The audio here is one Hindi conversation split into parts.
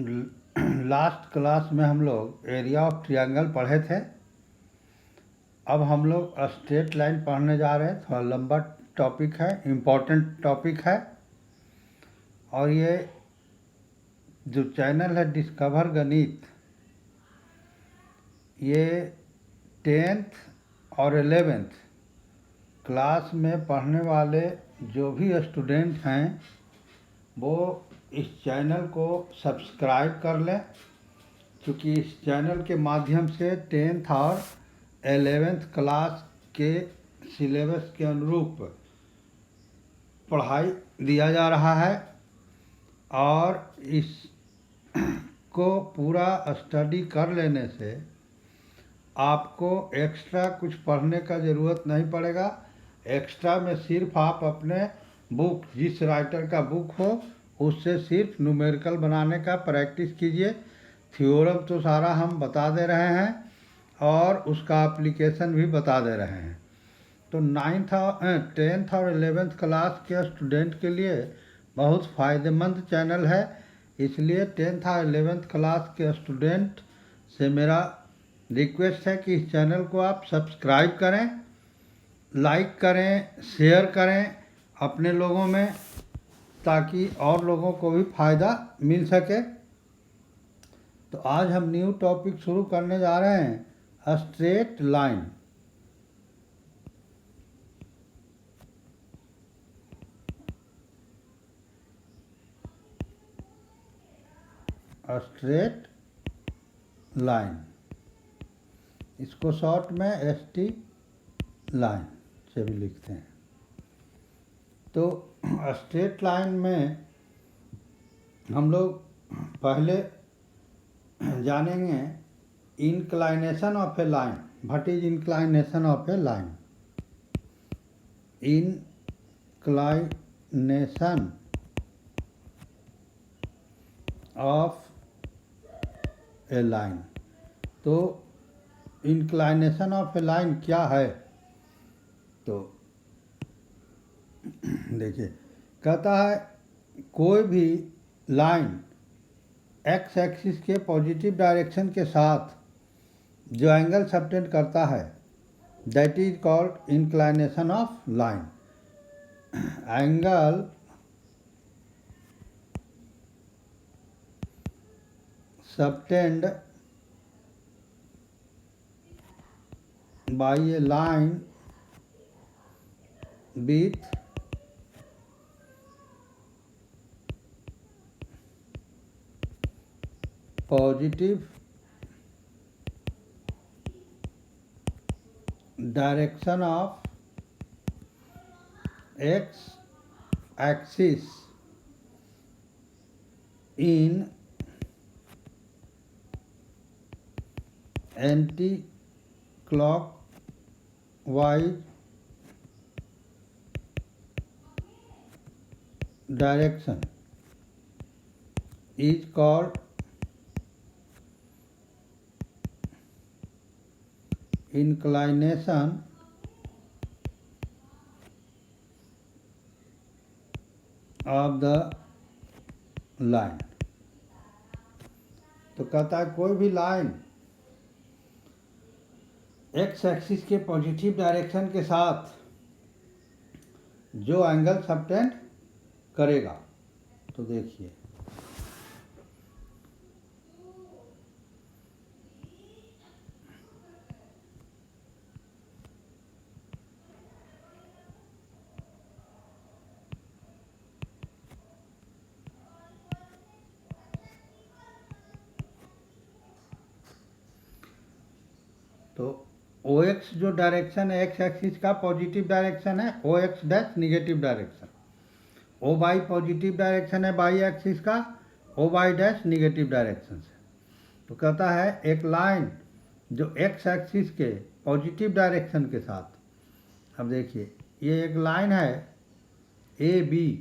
लास्ट क्लास में हम लोग एरिया ऑफ ट्रायंगल पढ़े थे। अब हम लोग स्ट्रेट लाइन पढ़ने जा रहे हैं। थोड़ा लंबा टॉपिक है, इम्पोर्टेंट टॉपिक है। और ये जो चैनल है डिस्कवर गणित, ये 10th और 11th क्लास में पढ़ने वाले जो भी स्टूडेंट हैं वो इस चैनल को सब्सक्राइब कर लें, क्योंकि इस चैनल के माध्यम से 10th और 11th क्लास के सिलेबस के अनुरूप पढ़ाई दिया जा रहा है। और इसको पूरा स्टडी कर लेने से आपको एक्स्ट्रा कुछ पढ़ने का ज़रूरत नहीं पड़ेगा। एक्स्ट्रा में सिर्फ आप अपने बुक, जिस राइटर का बुक हो, उससे सिर्फ न्यूमेरिकल बनाने का प्रैक्टिस कीजिए। थ्योरम तो सारा हम बता दे रहे हैं और उसका एप्लीकेशन भी बता दे रहे हैं। तो 10th और 11th क्लास के स्टूडेंट के लिए बहुत फ़ायदेमंद चैनल है। इसलिए 10th और 11th क्लास के स्टूडेंट से मेरा रिक्वेस्ट है कि इस चैनल को आप सब्सक्राइब करें, लाइक करें, शेयर करें अपने लोगों में, ताकि और लोगों को भी फ़ायदा मिल सके। तो आज हम न्यू टॉपिक शुरू करने जा रहे हैं, स्ट्रेट लाइन। स्ट्रेट लाइन, इसको शॉर्ट में ST लाइन से भी लिखते हैं। तो स्ट्रेट लाइन में हम लोग पहले जानेंगे inclination of a line. What is inclination of a line? Inclination of a line. तो इंक्लाइनेशन ऑफ ए लाइन क्या है? तो देखिए, कहता है कोई भी लाइन एक्स एक्सिस के पॉजिटिव डायरेक्शन के साथ जो एंगल सबटेंड करता है, that is called inclination of line. Angle subtend by a line with positive direction of x axis in anti-clockwise direction is called inclination of the line। तो कहता है कोई भी लाइन एक्स एक्सिस के पॉजिटिव डायरेक्शन के साथ जो एंगल सबटेंड करेगा। तो देखिए, तो OX जो डायरेक्शन है एक्स एक्सिस का पॉजिटिव डायरेक्शन है, OX dash negative direction. OY positive direction है बाई एक्सिस का, OY डैश निगेटिव डायरेक्शन से। तो कहता है एक लाइन जो एक्स एक्सिस के पॉजिटिव डायरेक्शन के साथ, अब देखिए ये एक लाइन है AB,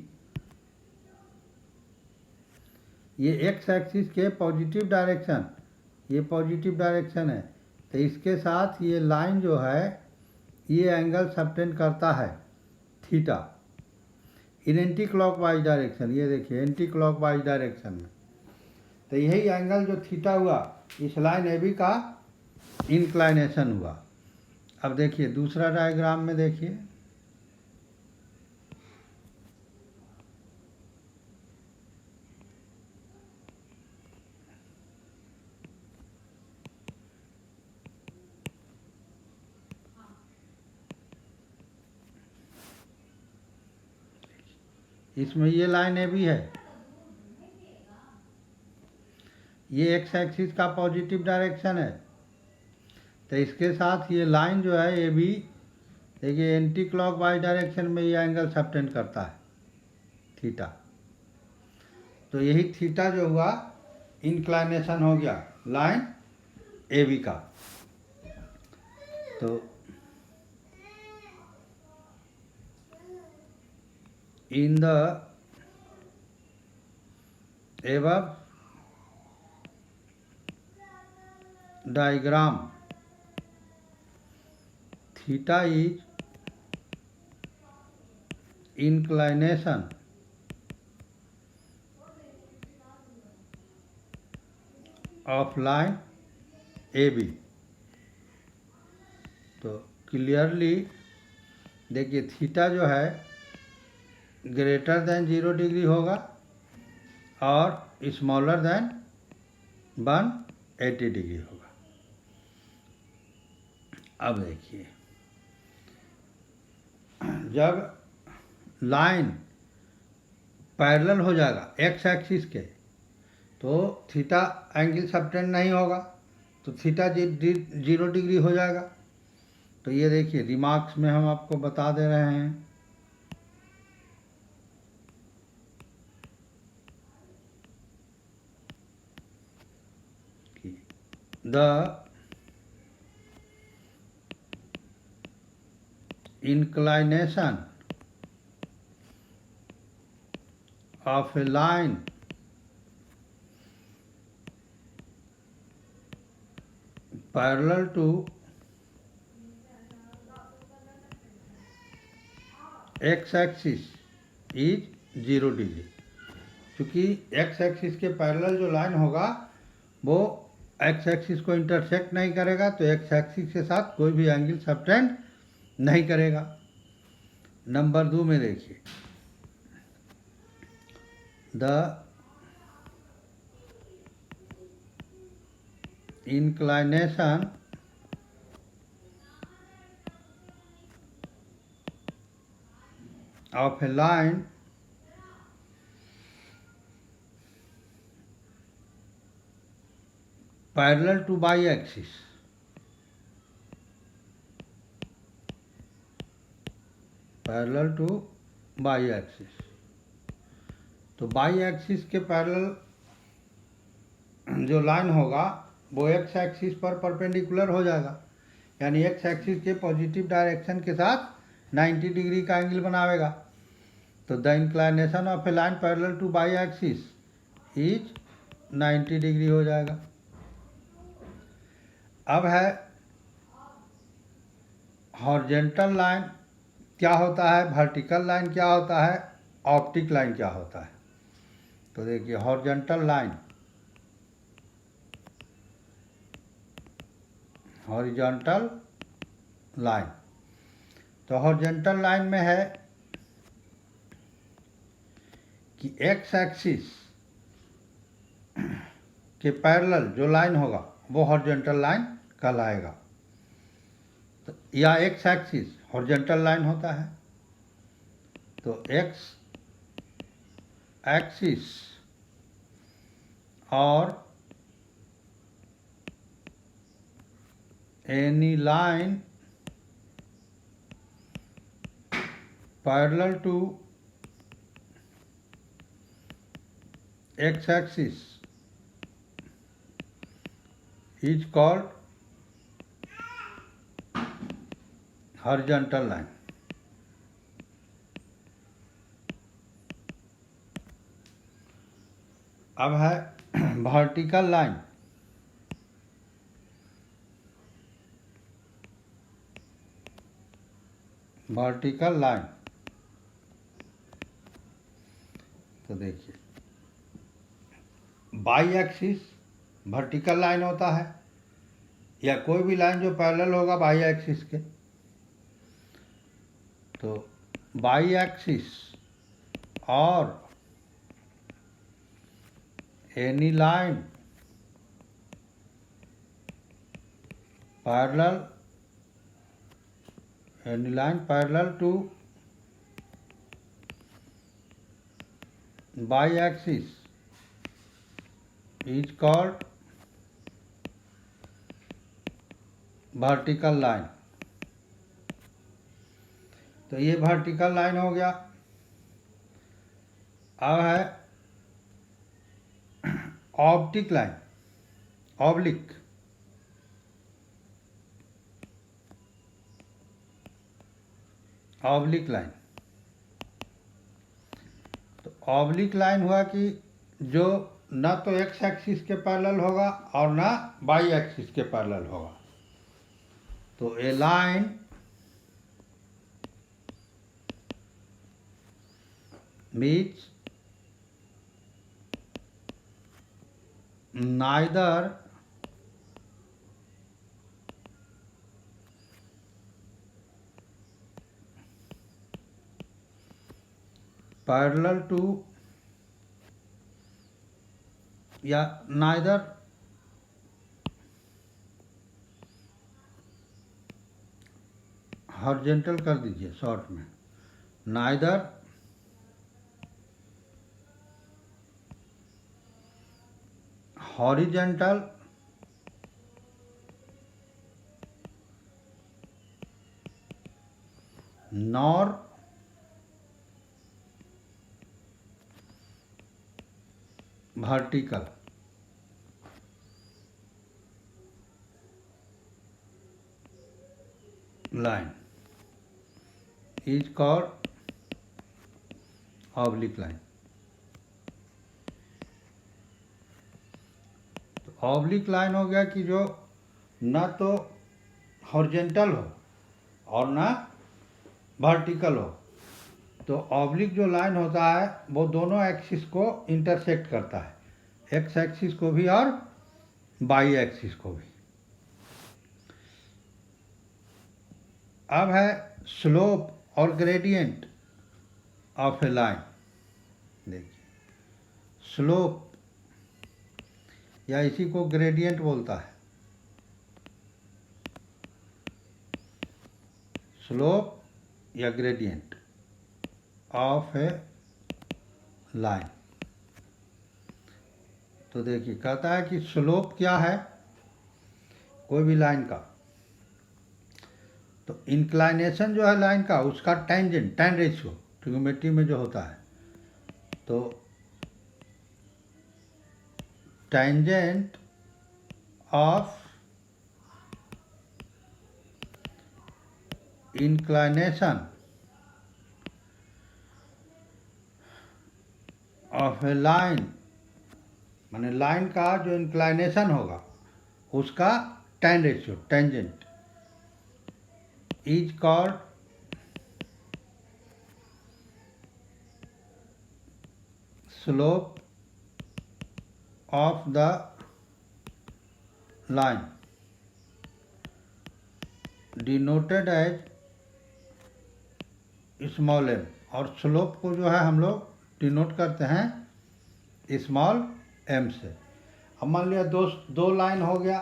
ये एक्स एक्सिस के पॉजिटिव डायरेक्शन, ये पॉजिटिव डायरेक्शन है। तो इसके साथ ये लाइन जो है ये एंगल सबटेंड करता है theta in anti clockwise direction. ये देखिए एंटी क्लॉकवाइज डायरेक्शन में। तो यही एंगल जो थीटा हुआ इस लाइन ए बी का इंक्लाइनेशन हुआ। अब देखिए दूसरा डायग्राम में देखिए, इसमें ये लाइन ए बी है, ये एक्स एक्सिस का पॉजिटिव डायरेक्शन है, तो इसके साथ ये लाइन जो है ए बी, देखिए एंटी क्लॉक वाइज डायरेक्शन में ये एंगल सबटेंड करता है थीटा। तो यही थीटा जो हुआ इंक्लाइनेशन हो गया लाइन ए बी का। तो in the above diagram, theta is inclination of line AB। तो क्लियरली देखिए थीटा जो है ग्रेटर देन 0 डिग्री होगा और स्मॉलर देन 180 डिग्री होगा। अब देखिए जब लाइन पैरेलल हो जाएगा एक्स एक्सिस के तो थीटा एंगल सबटेंड नहीं होगा, तो थीटा 0 डिग्री हो जाएगा। तो ये देखिए रिमार्क्स में हम आपको बता दे रहे हैं कि the inclination of a line parallel to x axis is 0 degree. क्योंकि x एक्सिस के पैरेलल जो लाइन होगा वो x एक्सिस को इंटरसेक्ट नहीं करेगा, तो x एक्सिस के साथ कोई भी एंगल सबटेंड नहीं करेगा। नंबर 2 में देखिए the inclination of a line parallel to y-axis तो बाई एक्सिस के पैरेलल जो लाइन होगा वो एक्स एक्सिस पर परपेंडिकुलर हो जाएगा, यानी एक्स एक्सिस के पॉजिटिव डायरेक्शन के साथ 90 डिग्री का एंगल बनावेगा। तो the inclination of a line parallel two by axis is 90 degree हो जाएगा। अब है हॉरिजॉन्टल लाइन क्या होता है, वर्टिकल लाइन क्या होता है, ऑप्टिक लाइन क्या होता है। तो देखिए हॉरिजॉन्टल लाइन, तो हॉरिजॉन्टल लाइन में है कि एक्स एक्सिस के पैरेलल जो लाइन होगा वो हॉरिजॉन्टल लाइन कहलाएगा। तो या एक्स एक्सिस हॉरिजॉन्टल लाइन होता है, तो एक्स एक्सिस और any line parallel to x axis is called horizontal line। अब है वर्टिकल लाइन, तो देखिए बाई एक्सिस वर्टिकल लाइन होता है, या कोई भी लाइन जो पैरेलल होगा बाई एक्सिस के। तो बाई एक्सिस और any line parallel two by axis is called vertical line. तो ये वर्टिकल लाइन हो गया। अब है optic line, oblique. Oblique line, तो ऑब्लिक लाइन हुआ कि जो ना तो एक्स एक्सिस के पैरेलल होगा और ना वाई एक्सिस के पैरेलल होगा। तो a line meets neither parallel to या neither हॉरिजॉन्टल कर दीजिए शॉर्ट में, neither horizontal nor vertical. Line is called oblique line. तो ऑब्लिक लाइन हो गया कि जो ना तो हॉरिजॉन्टल हो और ना वर्टिकल हो। तो ऑब्लिक जो लाइन होता है वो दोनों एक्सिस को इंटरसेक्ट करता है, एक्स एक्सिस को भी और वाई एक्सिस को भी। अब है स्लोप और ग्रेडियंट ऑफ ए लाइन। देखिए, स्लोप या इसी को ग्रेडियंट बोलता है। स्लोप या ग्रेडियंट ऑफ ए लाइन। तो देखिए, कहता है कि स्लोप क्या है कोई भी लाइन का। तो इंक्लाइनेशन जो है लाइन का, उसका टेंजेंट, टेन रेशियो ट्रिग्नोमेट्री में जो होता है, तो tangent of inclination of a line, माने लाइन का जो इंक्लाइनेशन होगा उसका tan ratio, tangent, is called slope of the line, denoted as small m. और स्लोप को जो है हम लोग डिनोट करते हैं स्मॉल एम से। अब मान लिया दो लाइन हो गया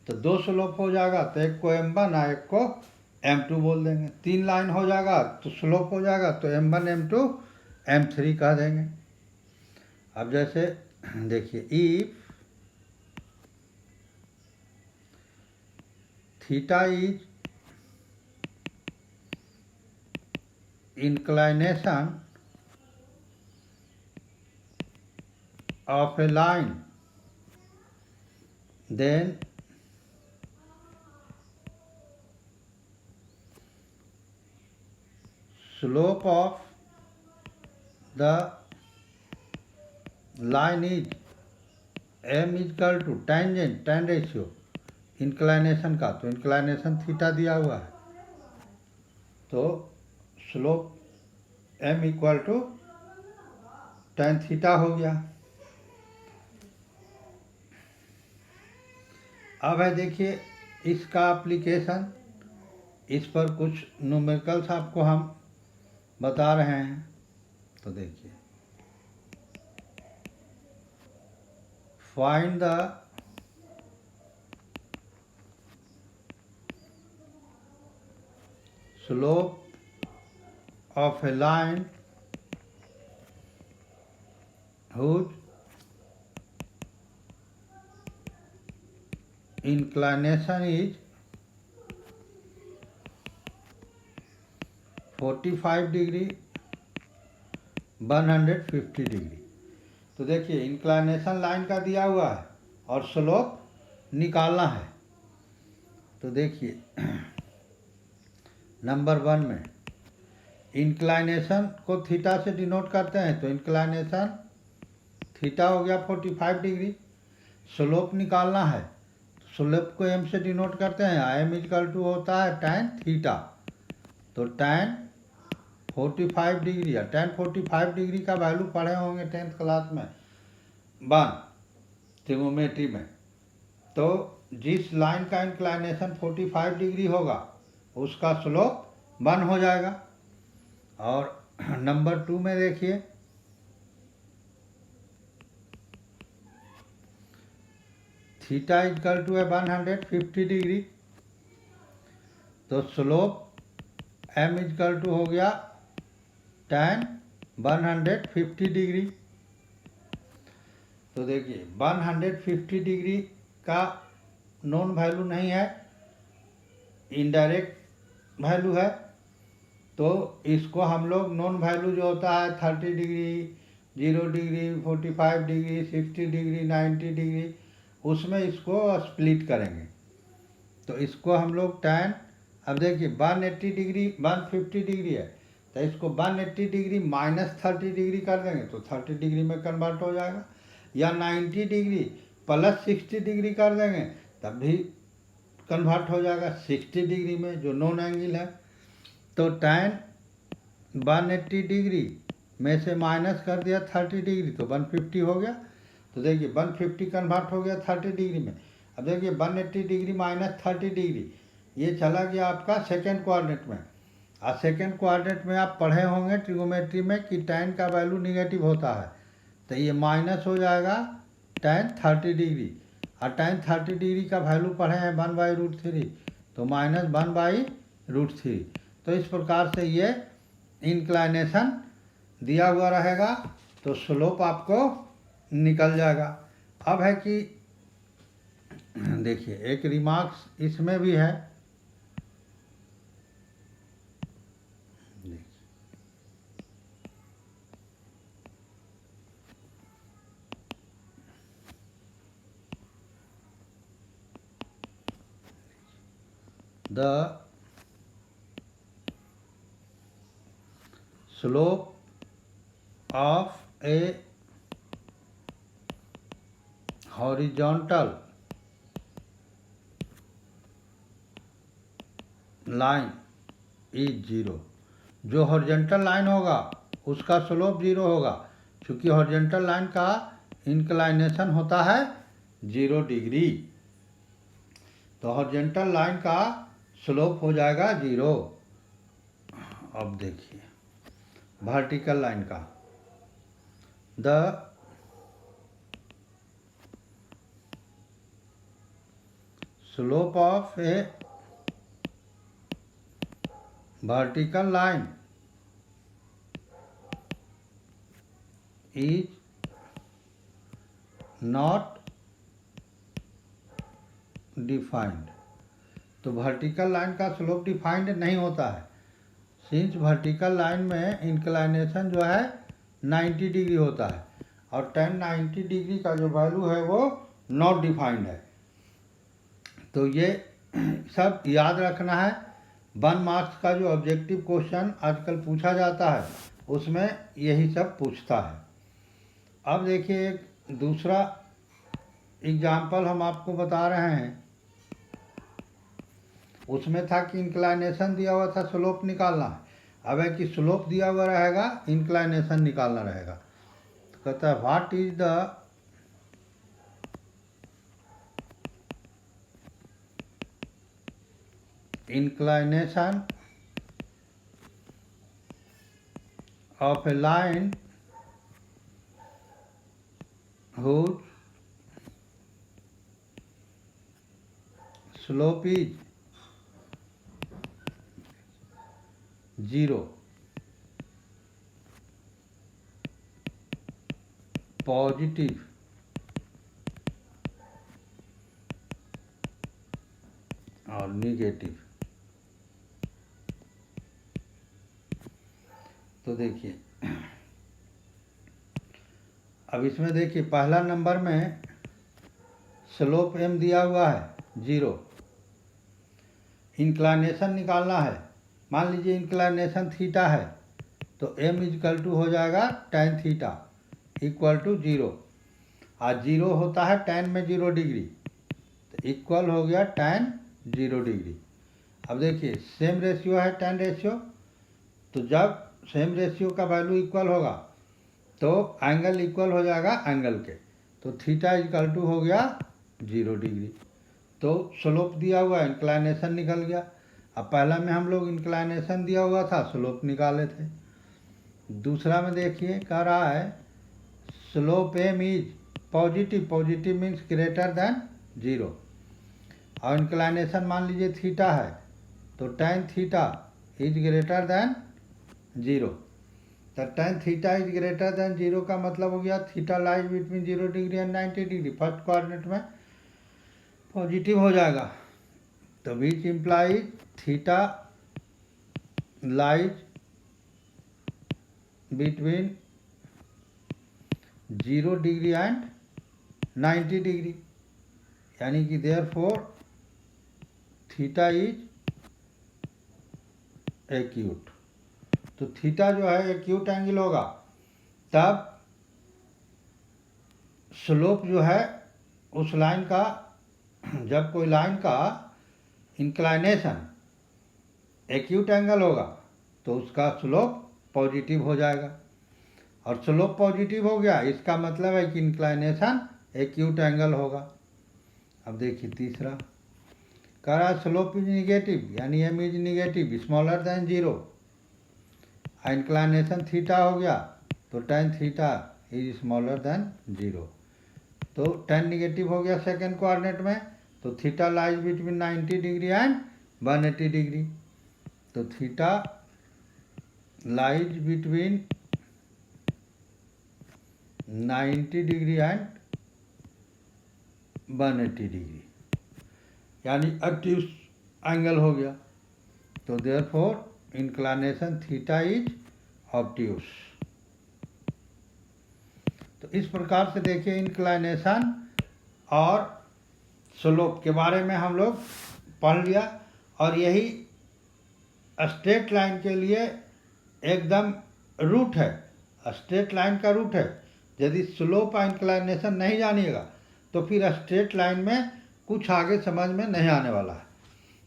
तो दो स्लोप हो जाएगा, तो एक को M1 और एक को M2 बोल देंगे। तीन लाइन हो जाएगा तो स्लोप हो जाएगा, तो M1 M2 M3 कह देंगे। अब जैसे देखिए, if theta is inclination of a line, then slope of the line is m is equal to tangent, tan ratio inclination का। तो inclination थीटा दिया हुआ है, तो slope m equal to tan theta हो गया। अब है देखिए इसका एप्लीकेशन, इस पर कुछ न्यूमेरिकल्स आपको हम बता रहे हैं। तो देखिए, find the slope of a line whose inclination is 45 degree 150 degree. तो देखिए इंक्लाइनेशन लाइन का दिया हुआ है और स्लोप निकालना है। तो देखिए नंबर 1 में इंक्लाइनेशन को थीटा से डिनोट करते हैं, तो इंक्लाइनेशन थीटा हो गया 45 डिग्री। स्लोप निकालना है, तो स्लोप को एम से डिनोट करते हैं, एम इक्वल टू होता है tan थीटा। तो tan 45 डिग्री, या tan 45 डिग्री का वैल्यू पढ़े होंगे 10th क्लास में 1 ट्रिग्नोमेट्री में। तो जिस लाइन का इंक्लाइनेशन 45 डिग्री होगा उसका स्लोप 1 हो जाएगा। और नंबर 2 में देखिए, थीटा इक्वल टू है 150 डिग्री, तो स्लोप एम इक्वल टू हो गया tan 150 डिग्री। तो देखिए 150 डिग्री का नॉन वैल्यू नहीं है, इनडायरेक्ट वैल्यू है। तो इसको हम लोग नॉन वैल्यू जो होता है 30 degree, 0 degree, 45 degree, 60 degree, 90 degree, उसमें इसको स्प्लिट करेंगे। तो इसको हम लोग tan, अब देखिए 180 डिग्री 150 डिग्री है, तो इसको 180 डिग्री माइनस 30 डिग्री कर देंगे तो 30 डिग्री में कन्वर्ट हो जाएगा। या 90 डिग्री प्लस 60 डिग्री कर देंगे तब भी कन्वर्ट हो जाएगा 60 डिग्री में, जो नॉन एंगल है। तो tan 180 डिग्री में से माइनस कर दिया 30 डिग्री तो 150 हो गया। तो देखिए 150 कन्वर्ट हो गया 30 डिग्री में। अब देखिए 180 डिग्री माइनस 30 डिग्री, ये चला गया आपका सेकेंड कोऑर्डिनेट में। और सेकेंड कोऑर्डिनेट में आप पढ़े होंगे ट्रिग्नोमेट्री में कि tan का वैल्यू निगेटिव होता है, तो ये माइनस हो जाएगा tan 30 डिग्री। और tan 30 डिग्री का वैल्यू पढ़े हैं 1/√3, तो माइनस 1/√3। तो इस प्रकार से ये इंक्लाइनेशन दिया हुआ रहेगा, तो स्लोप आपको निकल जाएगा। अब है कि देखिए एक रिमार्क्स इसमें भी है, the slope of A horizontal line is 0। जो हॉरिजॉन्टल लाइन होगा उसका स्लोप 0 होगा, क्योंकि हॉरिजॉन्टल लाइन का इंक्लाइनेशन होता है 0 डिग्री। तो हॉरिजॉन्टल लाइन का स्लोप हो जाएगा 0। अब देखिए वर्टिकल लाइन का, the slope of A vertical line is not defined। तो वर्टिकल लाइन का स्लोप डिफाइंड नहीं होता है, सिंस वर्टिकल लाइन में इंक्लाइनेशन जो है 90 डिग्री होता है और tan 90 डिग्री का जो वैल्यू है वो नॉट डिफाइंड है। तो ये सब याद रखना है। 1 मार्क्स का जो ऑब्जेक्टिव क्वेश्चन आजकल पूछा जाता है उसमें यही सब पूछता है। अब देखिए एक दूसरा एग्जाम्पल हम आपको बता रहे हैं, उसमें था कि इंक्लाइनेशन दिया हुआ था, स्लोप निकालना है। अब है कि स्लोप दिया हुआ रहेगा, इंक्लाइनेशन निकालना रहेगा। तो कहता है what is the inclination of a line whose slope is 0, positive, और निगेटिव। तो देखिए अब इसमें देखिए पहला नंबर में स्लोप m दिया हुआ है 0, इंक्लाइनेशन निकालना है। मान लीजिए इंक्लाइनेशन थीटा है तो m इक्वल टू हो जाएगा tan थीटा इक्वल टू 0, और 0 होता है tan में 0 डिग्री, तो इक्वल हो गया tan 0 डिग्री। अब देखिए सेम रेशियो है tan रेशियो, तो जब सेम रेशियो का वैल्यू इक्वल होगा तो एंगल इक्वल हो जाएगा एंगल के, तो थीटा इक्वल टू हो गया 0 डिग्री। तो स्लोप दिया हुआ है, इंक्लाइनेशन निकल गया। अब पहला में हम लोग इंक्लाइनेशन दिया हुआ था, स्लोप निकाले थे। दूसरा में देखिए कह रहा है slope M is positive, positive means greater than 0, और इंक्लाइनेशन मान लीजिए थीटा है तो tan theta is greater than 0। तो tan theta is greater than 0 का मतलब हो गया theta lies between 0 degree and 90 degree. First quadrant में पॉजिटिव हो जाएगा, तो which implies theta lies between 0 degree and 90 degree, यानी कि देयरफॉर थीटा इज एक्यूट। तो थीटा जो है एक्यूट एंगल होगा, तब स्लोप जो है उस लाइन का, जब कोई लाइन का इंक्लाइनेशन एक्यूट एंगल होगा तो उसका स्लोप पॉजिटिव हो जाएगा, और स्लोप पॉजिटिव हो गया इसका मतलब है कि इंक्लाइनेशन एक्यूट एंगल होगा। अब देखिए तीसरा कह रहा है स्लोप इज निगेटिव, यानी M is negative smaller than 0, inclination theta हो गया तो tan theta is smaller than 0, तो tan निगेटिव हो गया सेकेंड क्वाड्रेंट में, तो theta lies between 90 degree and 180 degree, तो theta lies between 90 degree and 180 degree, यानी एक्यूट एंगल हो गया, तो therefore inclination theta is obtuse. तो इस प्रकार से देखिए इंक्लाइनेशन और स्लोप के बारे में हम लोग पढ़ लिया, और यही स्ट्रेट लाइन के लिए एकदम रूट है, स्ट्रेट लाइन का रूट है। यदि स्लोप और इंक्लाइनेशन नहीं जानिएगा तो फिर स्ट्रेट लाइन में कुछ आगे समझ में नहीं आने वाला है।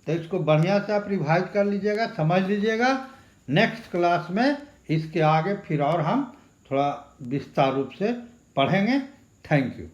तो इसको बढ़िया से आप रिवाइज कर लीजिएगा, समझ लीजिएगा। नेक्स्ट क्लास में इसके आगे फिर और हम थोड़ा विस्तार रूप से पढ़ेंगे। Thank you.